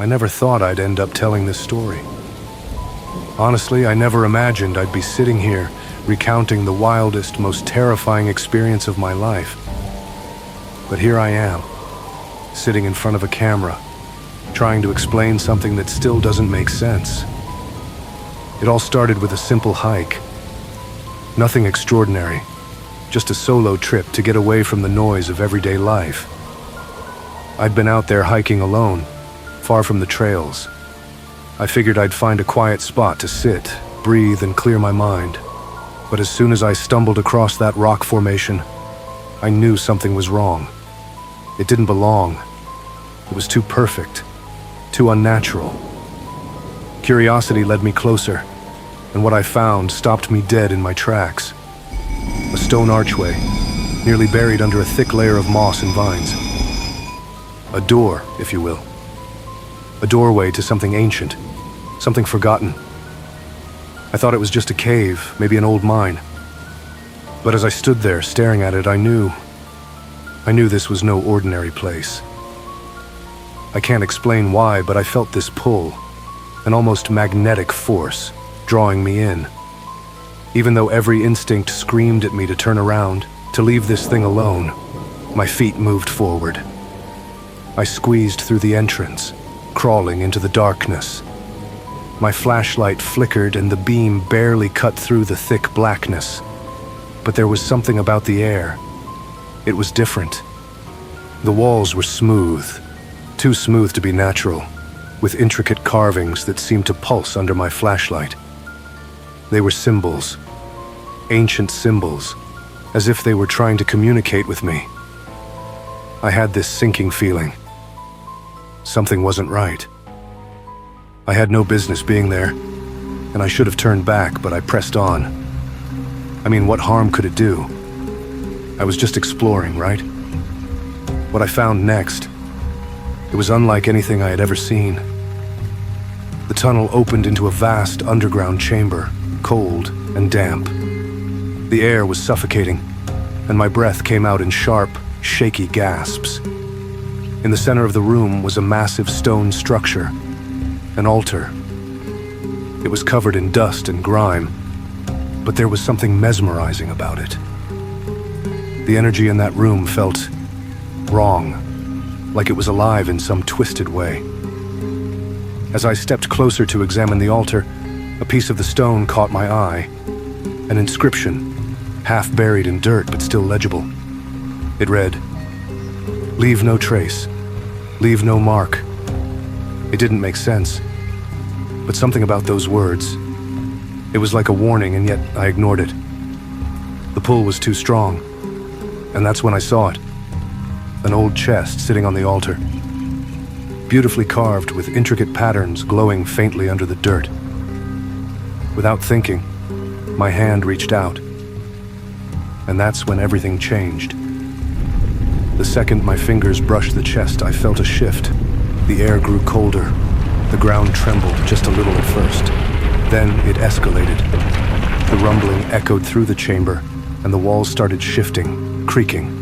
I never thought I'd end up telling this story. Honestly, I never imagined I'd be sitting here recounting the wildest, most terrifying experience of my life. But here I am, sitting in front of a camera, trying to explain something that still doesn't make sense. It all started with a simple hike. Nothing extraordinary, just a solo trip to get away from the noise of everyday life. I'd been out there hiking alone, far from the trails. I figured I'd find a quiet spot to sit, breathe, and clear my mind. But as soon as I stumbled across that rock formation, I knew something was wrong. It didn't belong. It was too perfect, too unnatural. Curiosity led me closer, and what I found stopped me dead in my tracks. A stone archway, nearly buried under a thick layer of moss and vines. A door, if you will. A doorway to something ancient, something forgotten. I thought it was just a cave, maybe an old mine. But as I stood there staring at it, I knew this was no ordinary place. I can't explain why, but I felt this pull, an almost magnetic force, drawing me in. Even though every instinct screamed at me to turn around, to leave this thing alone, my feet moved forward. I squeezed through the entrance, crawling into the darkness. My flashlight flickered and the beam barely cut through the thick blackness. But there was something about the air. It was different. The walls were smooth, too smooth to be natural, with intricate carvings that seemed to pulse under my flashlight. They were symbols, ancient symbols, as if they were trying to communicate with me. I had this sinking feeling. Something wasn't right. I had no business being there, and I should have turned back, but I pressed on. I mean, what harm could it do? I was just exploring, right? What I found next, it was unlike anything I had ever seen. The tunnel opened into a vast underground chamber, cold and damp. The air was suffocating, and my breath came out in sharp, shaky gasps. In the center of the room was a massive stone structure, an altar. It was covered in dust and grime, but there was something mesmerizing about it. The energy in that room felt wrong, like it was alive in some twisted way. As I stepped closer to examine the altar, a piece of the stone caught my eye, an inscription, half buried in dirt but still legible. It read, "Leave no trace, leave no mark." It didn't make sense, but something about those words, it was like a warning, and yet I ignored it. The pull was too strong, and that's when I saw it. An old chest sitting on the altar, beautifully carved with intricate patterns glowing faintly under the dirt. Without thinking, my hand reached out, and that's when everything changed. The second my fingers brushed the chest, I felt a shift. The air grew colder. The ground trembled just a little at first. Then it escalated. The rumbling echoed through the chamber, and the walls started shifting, creaking.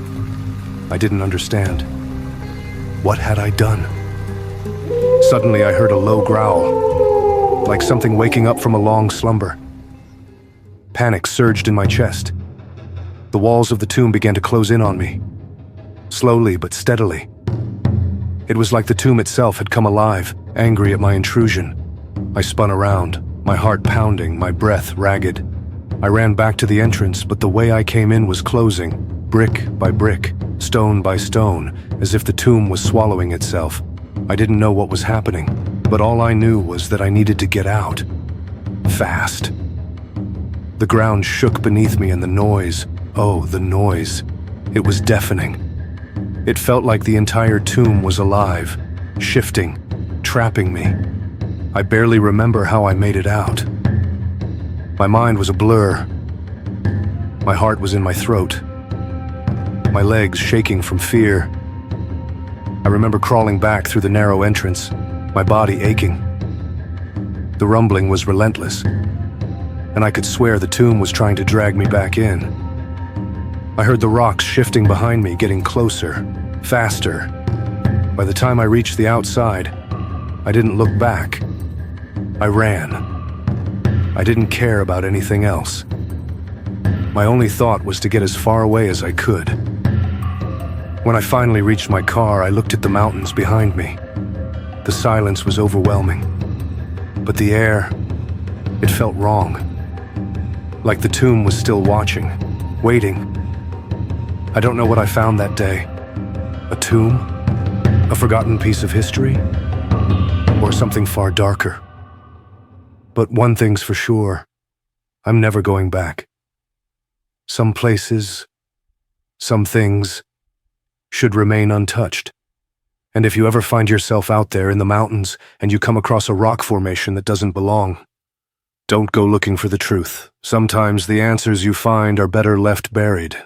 I didn't understand. What had I done? Suddenly I heard a low growl, like something waking up from a long slumber. Panic surged in my chest. The walls of the tomb began to close in on me, slowly but steadily. It was like the tomb itself had come alive, angry at my intrusion. I spun around, my heart pounding, my breath ragged. I ran back to the entrance, but the way I came in was closing, brick by brick, stone by stone, as if the tomb was swallowing itself. I didn't know what was happening, but all I knew was that I needed to get out. Fast. The ground shook beneath me, and the noise, oh, the noise. It was deafening. It felt like the entire tomb was alive, shifting, trapping me. I barely remember how I made it out. My mind was a blur. My heart was in my throat, my legs shaking from fear. I remember crawling back through the narrow entrance, my body aching. The rumbling was relentless, and I could swear the tomb was trying to drag me back in. I heard the rocks shifting behind me, getting closer, faster. By the time I reached the outside, I didn't look back. I ran. I didn't care about anything else. My only thought was to get as far away as I could. When I finally reached my car, I looked at the mountains behind me. The silence was overwhelming. But the air, it felt wrong. Like the tomb was still watching, waiting. I don't know what I found that day. A tomb? A forgotten piece of history? Or something far darker? But one thing's for sure, I'm never going back. Some places, some things, should remain untouched. And if you ever find yourself out there in the mountains and you come across a rock formation that doesn't belong, don't go looking for the truth. Sometimes the answers you find are better left buried.